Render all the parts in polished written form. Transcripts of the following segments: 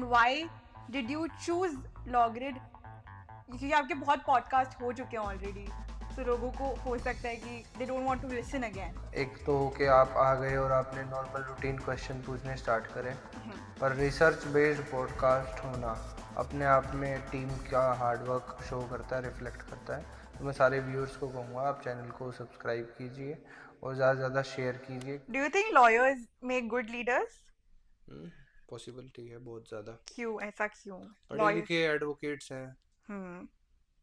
Why did you choose law grid? क्योंकि आपके बहुत पॉडकास्ट हो चुके हैं ऑलरेडी, तो लोगों को हो सकता है कि they don't want to listen again. एक तो कि आप आ गए और आपने नॉर्मल रूटीन क्वेश्चन पूछने स्टार्ट करे, पर रिसर्च बेस्ड पॉडकास्ट होना अपने आप में टीम का हार्डवर्क शो करता है, रिफ्लेक्ट करता है। तो मैं सारे व्यूअर्स को कहूँगा आप चैनल को सब्सक्राइब कीजिए और ज़्यादा से ज़्यादा शेयर कीजिए। Do you think lawyers make good leaders? Possibility है बहुत ज़्यादा। क्यों, ऐसा क्यों? पढ़े लॉयर्स। लिखे एडवोकेट्स हैं हम्म।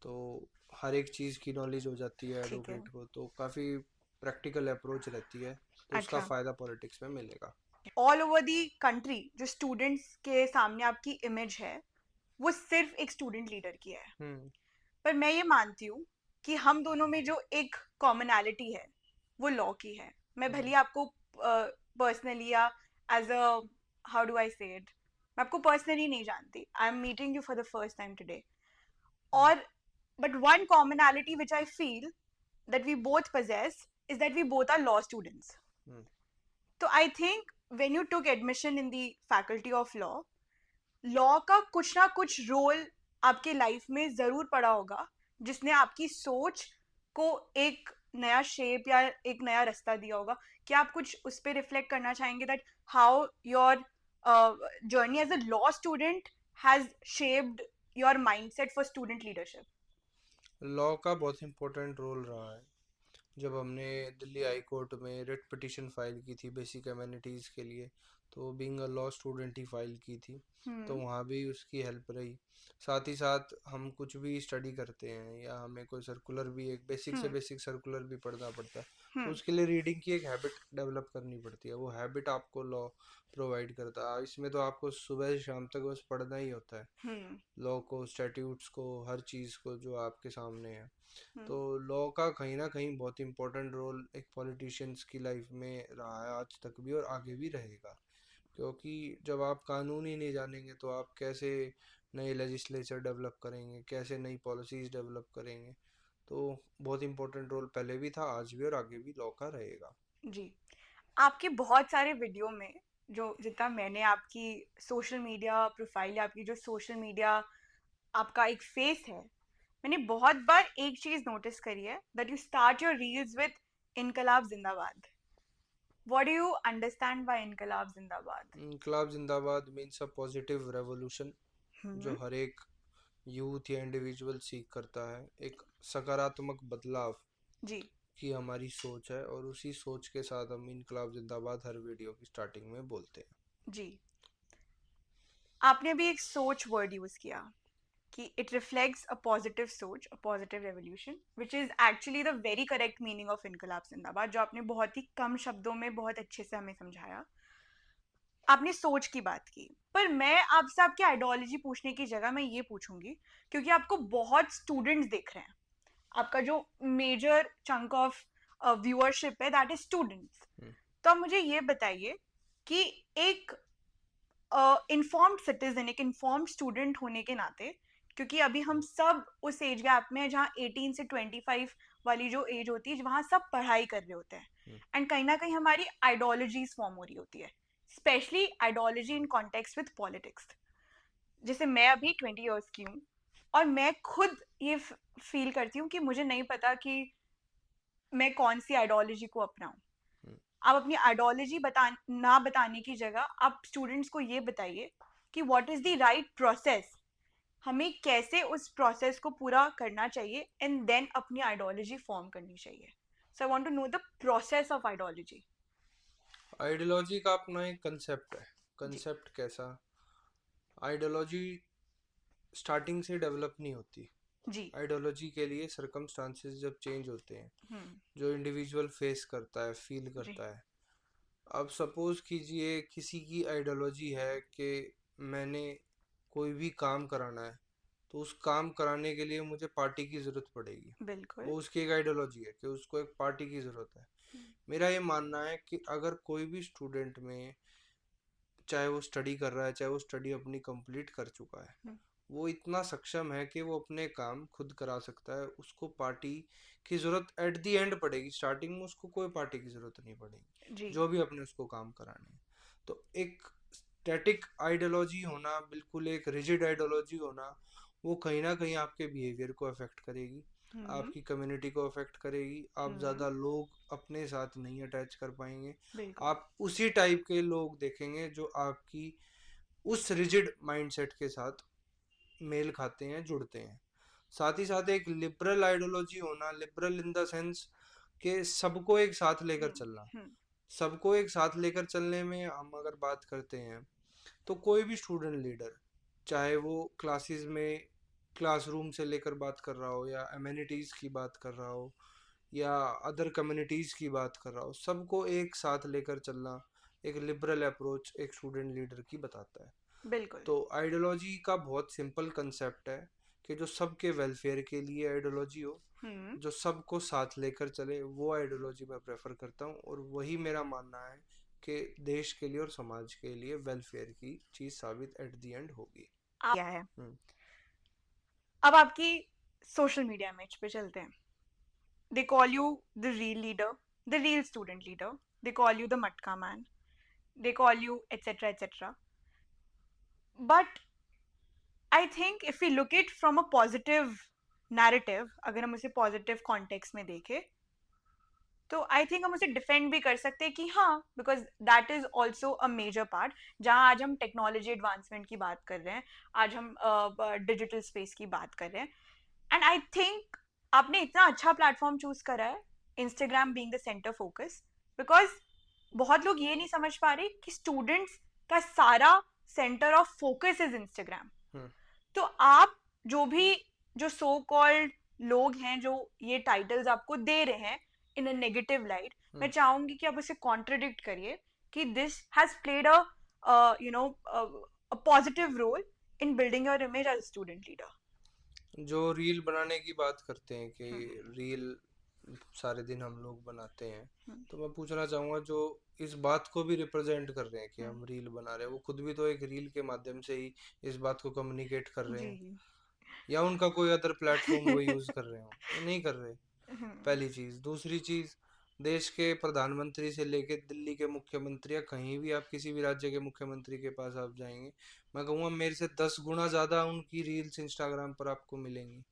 तो हर एक चीज़ की नॉलेज हो जाती है ठीक है। एडवोकेट को, तो काफ़ी प्रैक्टिकल अप्रोच रहती है, तो उसका अच्छा। फ़ायदा पॉलिटिक्स में मिलेगा। ऑल ओवर दी कंट्री जो स्टूडेंट्स के सामने आपकी इमेज है, वो सिर्फ एक स्टूडेंट लीडर की है। हम्म पर मैं ये मानती हूँ कि हम दोनों में जो एक कॉमनैलिटी है वो लॉ की है। मैं भले ही आपको पर्सनली या as a, how do I say it, मैं आपको पर्सनली नहीं जानती, I am meeting you for the first time today. और but one commonality which I feel that we both possess is that we both are law students. Hmm So I think when you took admission in the faculty of law, law का कुछ ना कुछ role आपके life में जरूर पड़ा होगा, जिसने आपकी सोच को एक नया शेप या एक नया रास्ता दिया होगा। क्या आप कुछ उस पर रिफ्लेक्ट करना चाहेंगे that how your journey as a law student has shaped your mindset for student leadership? Law का बहुत इंपॉर्टेंट रोल रहा है। जब हमने दिल्ली हाई कोर्ट में रिट पिटीशन फाइल की थी बेसिक एमेनिटीज़ के लिए, तो बीइंग अ लॉ स्टूडेंट ही फाइल की थी, तो हम्म। वहाँ भी उसकी हेल्प रही। साथ ही साथ हम कुछ भी स्टडी करते हैं या हमें कोई सर्कुलर भी, एक बेसिक से हम्म। बेसिक सर्कुलर भी पढ़ना पड़ता है, तो हम्म। उसके लिए रीडिंग की एक हैबिट डेवलप करनी पड़ती है। वो हैबिट आपको लॉ प्रोवाइड करता है। इसमें तो आपको सुबह से शाम तक बस पढ़ना ही होता है, हम्म। लॉ को, स्टैट्यूट्स को, हर चीज़ को जो आपके सामने है। तो हम्म। लॉ का कहीं ना कहीं बहुत इंपॉर्टेंट रोल एक पॉलिटिशियंस की लाइफ में रहा है आज तक भी और आगे भी रहेगा। क्योंकि जब आप कानून ही नहीं जानेंगे तो आप कैसे नए लेजिस्लेचर डेवलप करेंगे, कैसे नई पॉलिसीज डेवलप करेंगे। तो बहुत इंपॉर्टेंट रोल पहले भी था, आज भी और आगे भी लॉ का रहेगा। जी। आपके बहुत सारे वीडियो में, जो जितना मैंने आपकी सोशल मीडिया प्रोफाइल या आपकी जो सोशल मीडिया आपका एक फेस है, मैंने बहुत बार एक चीज नोटिस करी है that you start your reels with इनकलाब जिंदाबाद। What do you understand by इनकलाब जिंदाबाद? इनकलाब जिंदाबाद मीन्स अ पॉजिटिव रेवोल्यूशन, जो हम्म। हर एक यूथ या इंडिविजुअल सीख करता है। एक सकारात्मक बदलाव जी। की हमारी सोच है, और उसी सोच के साथ हम इनकलाब जिंदाबाद हर वीडियो की स्टार्टिंग में बोलते हैं। जी। आपने अभी एक सोच वर्ड यूज किया कि इट रिफ्लेक्ट्स अ पॉजिटिव सोच, a positive revolution, which is actually the very correct meaning of इनकलाब जिंदाबाद, जो आपने बहुत ही कम शब्दों में बहुत अच्छे से हमें समझाया। आपने सोच की बात की, पर मैं आपसे आपकी आइडियोलॉजी पूछने की जगह मैं ये पूछूंगी, क्योंकि आपको बहुत स्टूडेंट्स देख रहे हैं, आपका जो मेजर चंक ऑफ व्यूअरशिप है दैट इज स्टूडेंट्स। हम्म, तो आप मुझे ये बताइए कि एक इन्फॉर्म्ड सिटीजन, एक इन्फॉर्म्ड स्टूडेंट होने के नाते, क्योंकि अभी हम सब उस एज गैप में हैं जहाँ 18 से 25 वाली जो एज होती है, वहाँ सब पढ़ाई कर रहे होते हैं, हम्म, एंड कहीं ना कहीं हमारी आइडियोलॉजीज फॉर्म हो रही होती है, specially ideology in context with politics. जैसे मैं अभी 20 ईयर्स की हूँ, और मैं खुद ये फील करती हूँ कि मुझे नहीं पता कि मैं कौन सी आइडियोलॉजी को अपनाऊं। हम्म। आप अपनी आइडियोलॉजी ना बताने की जगह आप स्टूडेंट्स को ये बताइए कि what is the right process, हमें कैसे उस प्रोसेस को पूरा करना चाहिए, एंड देन अपनी आइडियोलॉजी फॉर्म करनी चाहिए। So I want to know the process of ideology. Ideology का अपना एक कंसेप्ट है। जी। कंसेप्ट कैसा? आइडियोलॉजी स्टार्टिंग से डेवलप नहीं होती। जी। आइडियोलॉजी के लिए सरकमस्टांसेस जब चेंज होते हैं, हम्म। जो इंडिविजुअल फेस करता है, फील जी। करता है। अब सपोज कीजिए किसी की आइडियोलॉजी है कि मैंने कोई भी काम कराना है, तो उस काम कराने के लिए मुझे पार्टी की ज़रूरत पड़ेगी। बिल्कुल। वो उसकी एक आइडियोलॉजी है कि उसको एक पार्टी की ज़रूरत है। मेरा ये मानना है कि अगर कोई भी स्टूडेंट में, चाहे वो स्टडी कर रहा है, चाहे वो स्टडी अपनी कंप्लीट कर चुका है, हम्म। वो इतना सक्षम है कि वो अपने काम खुद करा सकता है, उसको पार्टी की ज़रूरत एट दी एंड पड़ेगी। स्टार्टिंग में उसको कोई पार्टी की ज़रूरत नहीं पड़ेगी, जी। जो भी अपने उसको काम कराने हैं। तो एक स्टैटिक आइडियोलॉजी होना, बिल्कुल एक रिजिड आइडियोलॉजी होना, वो कहीं ना कहीं आपके बिहेवियर को अफेक्ट करेगी, हम्म। आपकी कम्युनिटी को अफेक्ट करेगी। आप हम्म। ज़्यादा लोग अपने साथ नहीं अटैच कर पाएंगे। बिल्कुल। आप उसी टाइप के लोग देखेंगे जो आपकी उस रिजिड माइंडसेट के साथ मेल खाते हैं, जुड़ते हैं। साथ ही साथ एक लिबरल आइडियोलॉजी होना, लिबरल इन द सेंस कि सबको एक साथ लेकर हम्म। चलना। हम्म। सबको एक साथ लेकर चलने में हम अगर बात करते हैं, तो कोई भी स्टूडेंट लीडर, चाहे वो क्लासेस में क्लासरूम से लेकर बात कर रहा हो, या एमेनिटीज़ की बात कर रहा हो, या अदर कम्युनिटीज़ की बात कर रहा हो, सबको एक साथ लेकर चलना एक लिबरल अप्रोच एक स्टूडेंट लीडर की बताता है। बिल्कुल। तो आइडियोलॉजी का बहुत सिंपल कंसेप्ट है कि जो सबके वेलफेयर के लिए आइडियोलॉजी हो, हम्म। जो सबको साथ लेकर चले, वो आइडियोलॉजी मैं प्रेफर करता हूँ। और वही मेरा मानना है कि देश के लिए और समाज के लिए वेलफेयर की चीज़ साबित एट द एंड होगी। क्या है? हम्म। अब आपकी सोशल मीडिया इमेज पे चलते हैं. They call you the real leader, the real student leader. They call you the Matka man. They call you etc. etc. But I think if we look it from a positive narrative, अगर हम उसे positive context में देखें, तो I think हम उसे defend भी कर सकते हैं कि हाँ, because that is also a major part. जहाँ आज हम टेक्नोलॉजी एडवांसमेंट की बात कर रहे हैं, आज हम डिजिटल स्पेस की बात कर रहे हैं, एंड आई थिंक आपने इतना अच्छा प्लेटफॉर्म चूज करा है, Instagram being the centre focus, because बहुत लोग ये नहीं समझ पा रहे कि स्टूडेंट्स का सारा center of focus is Instagram. Hmm. तो आप जो भी, जो सो कॉल्ड लोग हैं जो ये टाइटल्स आपको दे रहे हैं इन अ नेगेटिव लाइट, मैं हम्म। चाहूंगी कि आप उसे कॉन्ट्रडिक्ट करिए कि this has played a you know a positive role in building your image as a student leader. जो रील बनाने की बात करते हैं कि हम्म. रील सारे दिन हम लोग बनाते हैं, हम्म. तो मैं पूछना चाहूँगा जो इस बात को भी रिप्रेजेंट कर रहे हैं कि हम्म. हम रील बना रहे हैं, वो खुद भी तो एक रील के माध्यम से ही इस बात को कम्युनिकेट कर रहे जी. हैं। या उनका कोई अदर प्लेटफॉर्म वो यूज़ कर रहे हो? वो नहीं कर रहे। हम्म. पहली चीज़। दूसरी चीज़, देश के प्रधानमंत्री से लेके दिल्ली के मुख्यमंत्री, या कहीं भी आप किसी भी राज्य के मुख्यमंत्री के पास आप जाएंगे, मैं कहूँगा मेरे से 10 गुना ज़्यादा उनकी रील्स इंस्टाग्राम पर आपको मिलेंगी।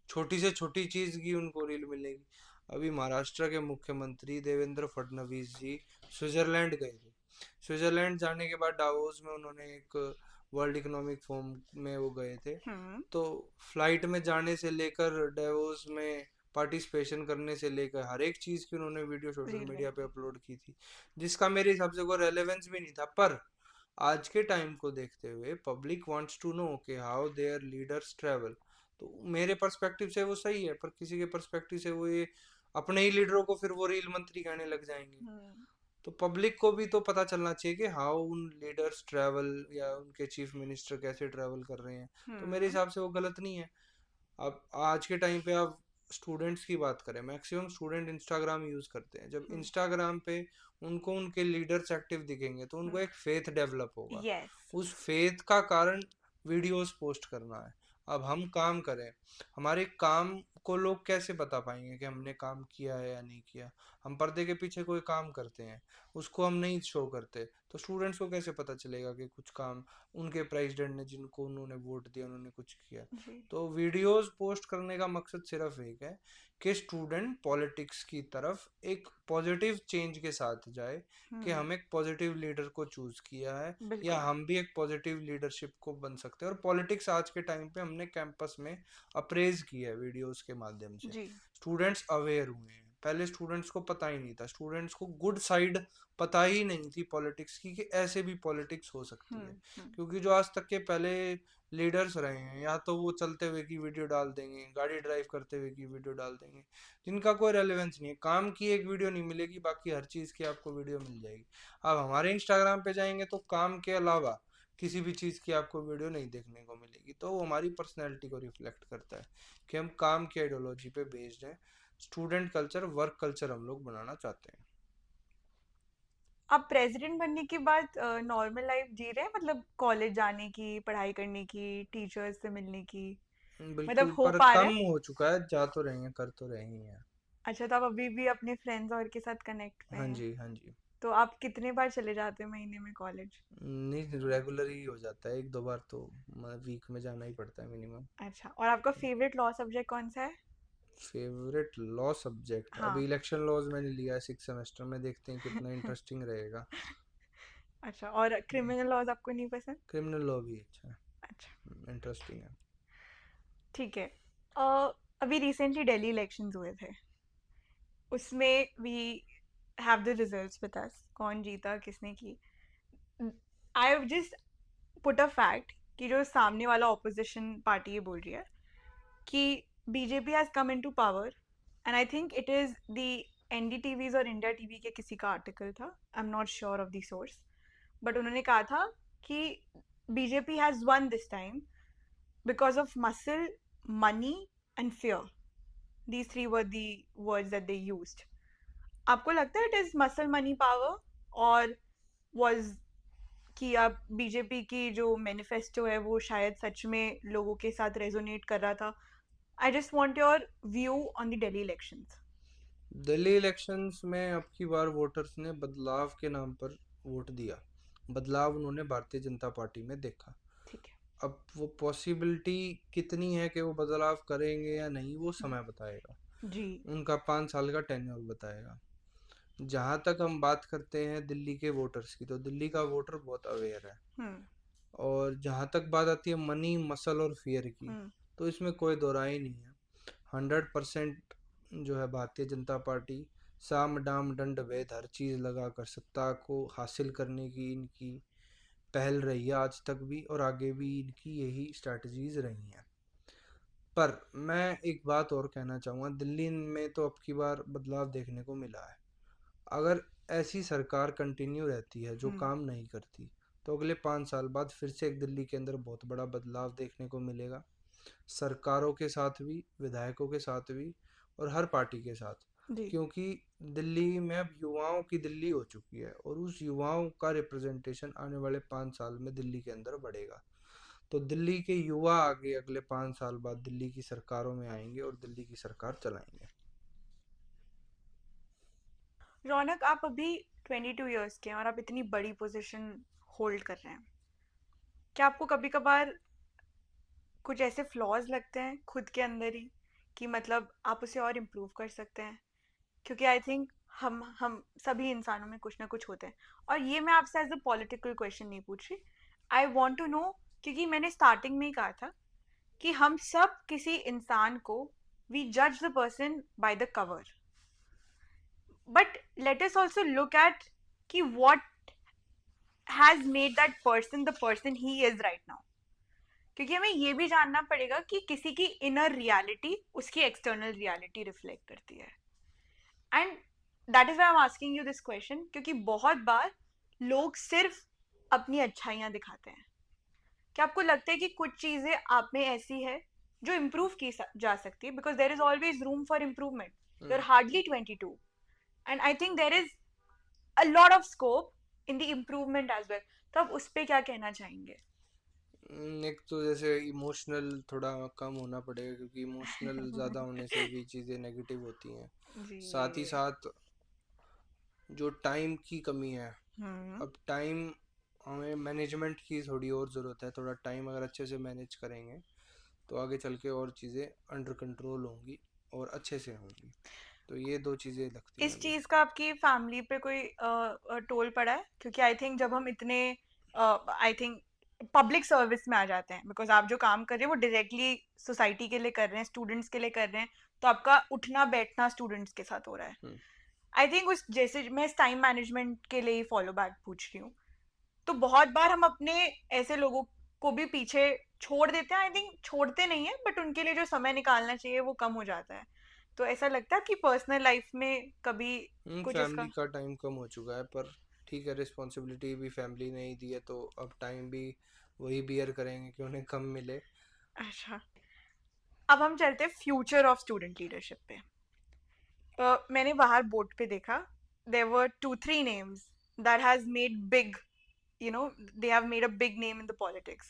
छोटी से छोटी चीज़ की उनको रील मिलेगी। अभी महाराष्ट्र के मुख्यमंत्री देवेंद्र फडणवीस जी स्विट्ज़रलैंड गए थे। स्विट्ज़रलैंड जाने के बाद डावोस में उन्होंने एक वर्ल्ड इकोनॉमिक फोरम में वो गए थे। हम्म. तो फ्लाइट में जाने से लेकर डावोस में पार्टिसिपेशन करने से लेकर हर एक चीज़ की उन्होंने वीडियो सोशल रील मीडिया बनी पे थी. अपलोड की थी, जिसका मेरे हिसाब से कोई रेलेवेंस भी नहीं था। पर आज के टाइम को देखते हुए पब्लिक वांट्स टू नो कि हाउ देयर लीडर्स ट्रैवल। तो मेरे पर्सपेक्टिव से वो सही है, पर किसी के पर्सपेक्टिव से वो ये अपने ही लीडरों को फिर वो रील मंत्री कहने लग जाएंगे। हम्म. तो पब्लिक को भी तो पता चलना चाहिए कि हाउ उन लीडर्स ट्रैवल, या उनके चीफ मिनिस्टर कैसे ट्रैवल कर रहे हैं। तो मेरे हम्म. हिसाब से वो गलत नहीं है। अब आज के टाइम पे आप स्टूडेंट्स की बात करें, मैक्सिमम स्टूडेंट इंस्टाग्राम यूज़ करते हैं। जब हम्म. इंस्टाग्राम पे उनको उनके लीडर्स एक्टिव दिखेंगे, तो उनको हम्म. एक फेथ डेवलप होगा। यस. उस फेथ का कारण वीडियोस पोस्ट करना है। अब हम काम करें, हमारे काम को लोग कैसे बता पाएंगे कि हमने काम किया है या नहीं किया? हम पर्दे के पीछे कोई काम करते हैं, उसको हम नहीं शो करते, तो स्टूडेंट्स को कैसे पता चलेगा कि कुछ काम उनके प्रेसिडेंट ने, जिनको उन्होंने वोट दिया, उन्होंने कुछ किया? जी. तो वीडियोस पोस्ट करने का मकसद सिर्फ एक है कि स्टूडेंट पॉलिटिक्स की तरफ एक पॉजिटिव चेंज के साथ जाए, कि हम्म. हम एक पॉजिटिव लीडर को चूज किया है, या बिल्कुल. हम भी एक पॉजिटिव लीडरशिप को बन सकते हैं। और पॉलिटिक्स आज के टाइम पे हमने कैंपस में अप्रेज किया है वीडियोस के माध्यम से। जी. स्टूडेंट्स अवेयर हुए हैं। पहले स्टूडेंट्स को पता ही नहीं था, स्टूडेंट्स को गुड साइड पता ही नहीं थी पॉलिटिक्स की, कि ऐसे भी पॉलिटिक्स हो सकती है। हम्म. हम्म. क्योंकि जो आज तक के पहले लीडर्स रहे हैं, या तो वो चलते हुए की वीडियो डाल देंगे, गाड़ी ड्राइव करते हुए की वीडियो डाल देंगे, जिनका कोई रेलेवेंस नहीं है। काम की एक वीडियो नहीं मिलेगी, बाकी हर चीज़ की आपको वीडियो मिल जाएगी। अब हमारे इंस्टाग्राम पे जाएंगे तो काम के अलावा किसी भी चीज़ की आपको वीडियो नहीं देखने को मिलेगी। तो वो हमारी पर्सनैलिटी को रिफ्लेक्ट करता है कि हम काम की आइडियोलॉजी पे बेस्ड हैं। स्टूडेंट कल्चर, वर्क कल्चर हम लोग बनाना चाहते हैं। आप प्रेसिडेंट बनने के बाद नॉर्मल लाइफ जी रहे हैं, मतलब कॉलेज जाने की, पढ़ाई करने की, टीचर्स से मिलने की, मतलब बिल्कुल, हो पर पा रहा कम है? हो चुका है। जा तो रहे हैं, कर तो रहे ही हैं। अच्छा, तो आप अभी भी अपने फ्रेंड्स और के साथ कनेक्ट में हाँ हैं? जी, हाँ जी। तो आप कितने बार चले जाते हैं महीने में कॉलेज? नहीं, रेगुलर ही हो जाता है, एक दो बार तो वीक में जाना ही पड़ता है मिनिमम। अच्छा, और आपका फेवरेट लॉ सब्जेक्ट कौन सा है? फेवरेट लॉ सब्जेक्ट हाँ। अभी इलेक्शन लॉज मैंने लिया है 6 सेमेस्टर में, देखते हैं कितना इंटरेस्टिंग रहेगा। अच्छा, और क्रिमिनल लॉज आपको नहीं पसंद? क्रिमिनल लॉ भी अच्छा है, अच्छा, इंटरेस्टिंग है। ठीक है। अभी रिसेंटली दिल्ली इलेक्शंस हुए थे, उसमें we have the results with us, कौन जीता किसने की। I just put a fact कि जो सामने वाला ऑपोजिशन पार्टी ये बोल रही है कि BJP has come into power, and I think it is the NDTV's और इंडिया टीवी के किसी का आर्टिकल था, I am not sure of the source, but उन्होंने कहा था कि BJP has won this time because of muscle, money and fear. These three were the words that they used. आपको लगता है it is muscle, money, power, और was कि अब बीजेपी की जो मैनिफेस्टो है वो शायद सच में लोगों के साथ रेजोनेट कर रहा था? I just want your view on the Delhi elections. Delhi elections में अब की बार वोटर्स ने बदलाव के नाम पर वोट दिया। बदलाव उन्होंने भारतीय जनता पार्टी में देखा। ठीक है। अब वो पॉसिबिलिटी कितनी है कि वो बदलाव करेंगे या नहीं, वो हम्म, समय बताएगा। जी। उनका 5 साल का टेन्योर बताएगा। जहाँ तक हम बात करते हैं दिल्ली के वोटर्स की, तो दिल्ली का वोटर बहुत अवेयर है। हम्म। और जहाँ तक बात आती है मनी, मसल और फियर की, हम्म। तो इसमें कोई दो राय नहीं है। 100% जो है भारतीय जनता पार्टी साम दाम दंड भेद हर चीज़ लगाकर सत्ता को हासिल करने की इनकी पहल रही है आज तक भी, और आगे भी इनकी यही स्ट्रैटेजीज रही हैं। पर मैं एक बात और कहना चाहूँगा, दिल्ली में तो अब की बार बदलाव देखने को मिला है। अगर ऐसी सरकार कंटिन्यू रहती है जो हम्म। काम नहीं करती, तो अगले 5 साल बाद फिर से एक दिल्ली के अंदर बहुत बड़ा बदलाव देखने को मिलेगा। सरकारों के साथ भी, विधायकों के साथ भी, और हर पार्टी के साथ। जी। क्योंकि दिल्ली में अब युवाओं की दिल्ली हो चुकी है, और उस युवाओं का रिप्रेजेंटेशन आने वाले 5 साल में दिल्ली के अंदर बढ़ेगा। तो दिल्ली के युवा आगे अगले 5 साल बाद दिल्ली की सरकारों में आएंगे और दिल्ली की सरकार चलाएंगे। रौनक, आप अभी 22 ईयर्स के हैं और आप इतनी बड़ी पोजीशन होल्ड कर रहे हैं, क्या आपको कभी कभार कुछ ऐसे फ्लॉज लगते हैं खुद के अंदर ही कि मतलब आप उसे और इम्प्रूव कर सकते हैं? क्योंकि आई थिंक हम सभी इंसानों में कुछ ना कुछ होते हैं। और ये मैं आपसे एज अ पॉलिटिकल क्वेश्चन नहीं पूछ रही, आई वॉन्ट टू नो, क्योंकि मैंने स्टार्टिंग में ही कहा था कि हम सब किसी इंसान को, वी जज the person by the cover, but let us also look at कि what has made that person the person he is right now. क्योंकि हमें ये भी जानना पड़ेगा कि किसी की इनर रियलिटी उसकी एक्सटर्नल रियलिटी रिफ्लेक्ट करती है। And that is why am asking you this question, क्योंकि बहुत बार लोग सिर्फ अपनी अच्छाइयाँ दिखाते हैं। क्या आपको लगता है कि कुछ चीज़ें आप में ऐसी है जो इम्प्रूव की जा सकती है? Because there is always room for improvement. You are hmm. Hardly 22, and I think there is a lot of scope in the improvement as well. तो आप उस पर क्या कहना चाहेंगे? एक तो जैसे इमोशनल थोड़ा कम होना पड़ेगा, क्योंकि इमोशनल ज़्यादा होने से भी चीज़ें नेगेटिव होती हैं। जी। साथ ही साथ जो टाइम की कमी है, हम्म। अब टाइम, हमें मैनेजमेंट की थोड़ी और ज़रूरत है। थोड़ा टाइम अगर अच्छे से मैनेज करेंगे तो आगे चल के और चीज़ें अंडर कंट्रोल होंगी और अच्छे से होंगी। तो ये दो चीज़ें लगती हैं इस अभी। चीज़ का आपकी फैमिली पे कोई टोल पड़ा है? क्योंकि आई थिंक जब हम इतने, आई थिंक, पब्लिक सर्विस में आ जाते हैं, बिकॉज आप जो काम कर रहे हैं वो डायरेक्टली सोसाइटी के लिए कर रहे हैं, स्टूडेंट्स के लिए कर रहे हैं, तो आपका उठना बैठना स्टूडेंट्स के साथ हो रहा है। हम्म। आई थिंक उस जैसे मैं इस टाइम मैनेजमेंट के लिए ही फॉलो बैक पूछ रही हूँ, तो बहुत बार हम अपने ऐसे लोगों को भी पीछे छोड़ देते हैं। आई थिंक छोड़ते नहीं है, बट उनके लिए जो समय निकालना चाहिए वो कम हो जाता है। तो ऐसा लगता है कि पर्सनल लाइफ में कभी कुछ फैमिली इसका? का टाइम कम हो चुका है, पर ठीक है, रिस्पॉन्सिबिलिटी भी फैमिली ने ही दी है, तो अब टाइम भी वही बियर करेंगे कि उन्हें कम मिले। अच्छा, अब हम चलते हैं फ्यूचर ऑफ स्टूडेंट लीडरशिप पे। मैंने बाहर बोर्ड पे देखा, there were 2-3 names that has made big, you know, they have made a big name in the politics.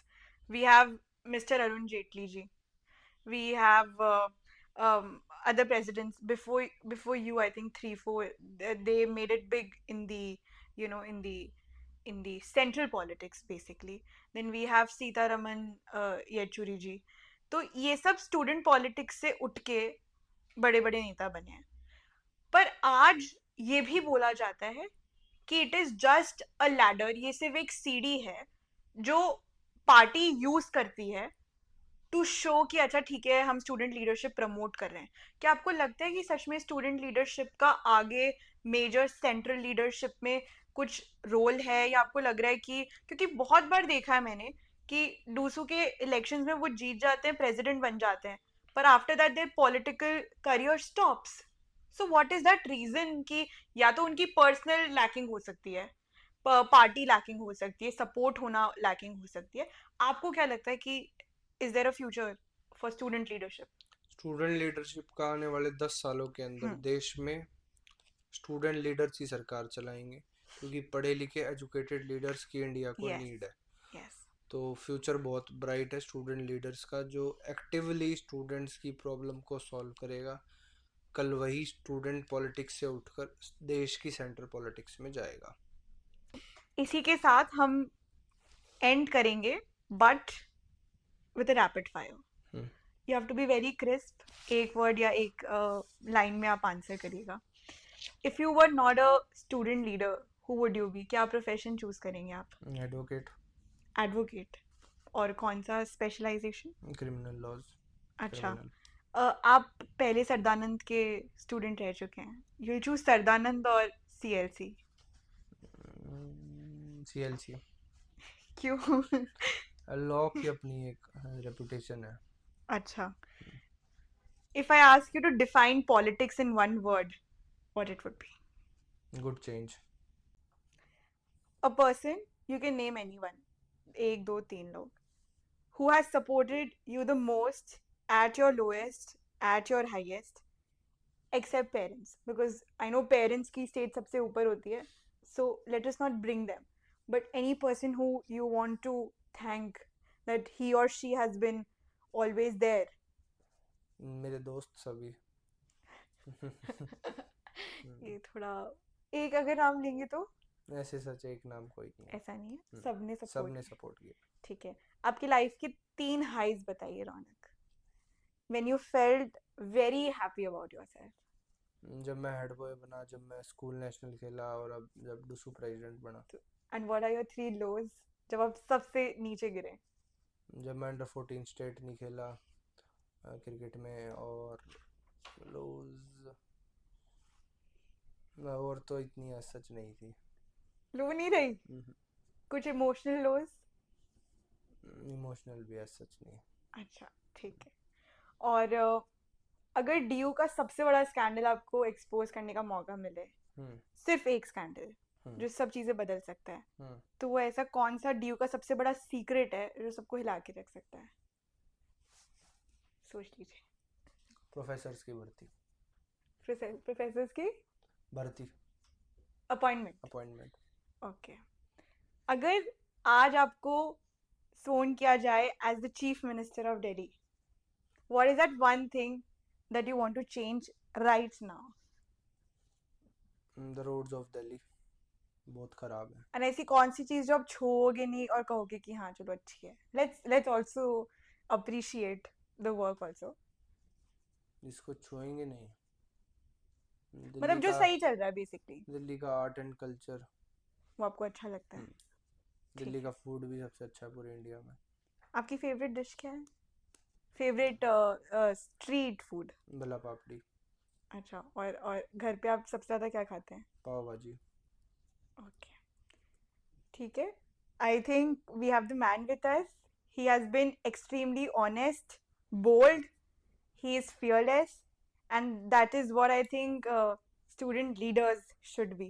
We have Mr. Arun Jaitley ji. We have um, other presidents before you. I think 3-4. They made it big in the in the central politics basically. Then we have Sitaraman Yechuri ji. तो ये सब student politics से उठ के बड़े बड़े नेता बने हैं. पर आज ये भी बोला जाता है कि it is just a ladder, ये सिर्फ एक सीढ़ी है जो पार्टी यूज करती है टू शो कि अच्छा ठीक है हम स्टूडेंट लीडरशिप प्रमोट कर रहे हैं. क्या आपको लगता है कि सच में स्टूडेंट लीडरशिप का आगे मेजर सेंट्रल लीडरशिप में कुछ रोल है, या आपको लग रहा है कि, क्योंकि बहुत बार देखा है मैंने कि डूसू के इलेक्शंस में वो जीत जाते हैं, प्रेसिडेंट बन जाते हैं, पर after that their political career stops. So what is that reason कि या तो उनकी पर्सनल लैकिंग हो सकती है, पार्टी लैकिंग हो सकती है, सपोर्ट होना लैकिंग हो सकती है. आपको क्या लगता है कि is there a future for student leadership? Student leadership का आने वाले 10 सालों के अंदर हम्म. देश में स्टूडेंट लीडर्स ही सरकार चलाएंगे, क्योंकि पढ़े लिखे एजुकेटेड लीडर्स की इंडिया को यस. नीड है. यस. तो फ्यूचर बहुत ब्राइट है स्टूडेंट लीडर्स का, जो एक्टिवली स्टूडेंट्स की प्रॉब्लम को सॉल्व करेगा. कल वही स्टूडेंट पॉलिटिक्स से उठकर देश की सेंट्रल पॉलिटिक्स में जाएगा. इसी के साथ हम एंड करेंगे, but with a rapid fire. Hmm, you have to be very crisp. एक वर्ड या एक लाइन में आप आंसर करिएगा. If you were not a student leader, who would you be? क्या प्रोफेशन चूज करेंगे आप? एडवोकेट. एडवोकेट. और कौन सा स्पेशलाइजेशन? Criminal laws. अच्छा. क्रिमिनल. आप पहले सरदानंद के स्टूडेंट रह चुके हैं. यू चूज सरदानंद और सीएलसी. सीएलसी. क्यों? लॉ की अपनी एक रेपुटेशन है. अच्छा. If I ask you to define politics in one word, what it would be? Good change. A person, you can name anyone, एक दो तीन लोग, who has supported you the most at your lowest, at your highest, except parents, because I know parents की stage सबसे ऊपर होती है, so let us not bring them, but any person who you want to thank that he or she has been always there. मेरे दोस्त सभी. ये थोड़ा, एक अगर नाम लेंगे तो ऐसे सच एक नाम कोई नहीं है. ऐसा नहीं है, सबने सपोर्ट सबने किया. सपोर्ट किया. ठीक है. आपकी लाइफ की 3 हाइज बताइए Raunak, when you felt very happy about yourself. जब मैं हेड बॉय बना, जब मैं स्कूल नेशनल खेला, और अब जब डुसू प्रेसिडेंट बना. एंड व्हाट आर योर 3 लोज, जब आप सबसे नीचे गिरे? जब मैं अंडर 14 स्टेट नहीं खेला क्रिकेट में. और लूज, और तो इतनी सच नहीं थी. लो नहीं रही? कुछ इमोशनल लोज? इमोशनल भी सच नहीं. अच्छा, ठीक है. और अगर डीयू का सबसे बड़ा स्कैंडल आपको एक्सपोज करने का मौका मिले, सिर्फ एक स्कैंडल जो सब चीजें बदल सकता है, तो वो ऐसा कौन सा डीयू का सबसे बड़ा सीक्रेट है जो सबको हिला के रख सकता है? सोच लीजिए. प्रोफेसर्स की भर्ती. प्रोफेसर्स की भर्ती. अपॉइंटमेंट. अपॉइंटमेंट. ओके. अगर आज आपको फोन किया जाए as the chief minister of Delhi, what is that one thing that you want to change right now? The roads of Delhi बहुत खराब है. एंड ऐसी कौन सी चीज जो आप छोड़ोगे नहीं और कहोगे कि हाँ चलो अच्छी है, let's also appreciate the work also. जिसको छुएंगे नहीं. मतलब जो सही चल रहा है बेसिकली, दिल्ली का आर्ट एंड कल्चर वो आपको अच्छा लगता है. दिल्ली का फूड भी सबसे अच्छा है पूरे इंडिया में. आपकी फेवरेट डिश क्या है? Favourite street food? भला पापड़ी. अच्छा. और घर पे आप सबसे ज्यादा क्या खाते हैं? पाव भाजी. ओके. ठीक है. I think we have the man with us. He has been extremely honest, bold, he is fearless, and that is what I think student leaders should be.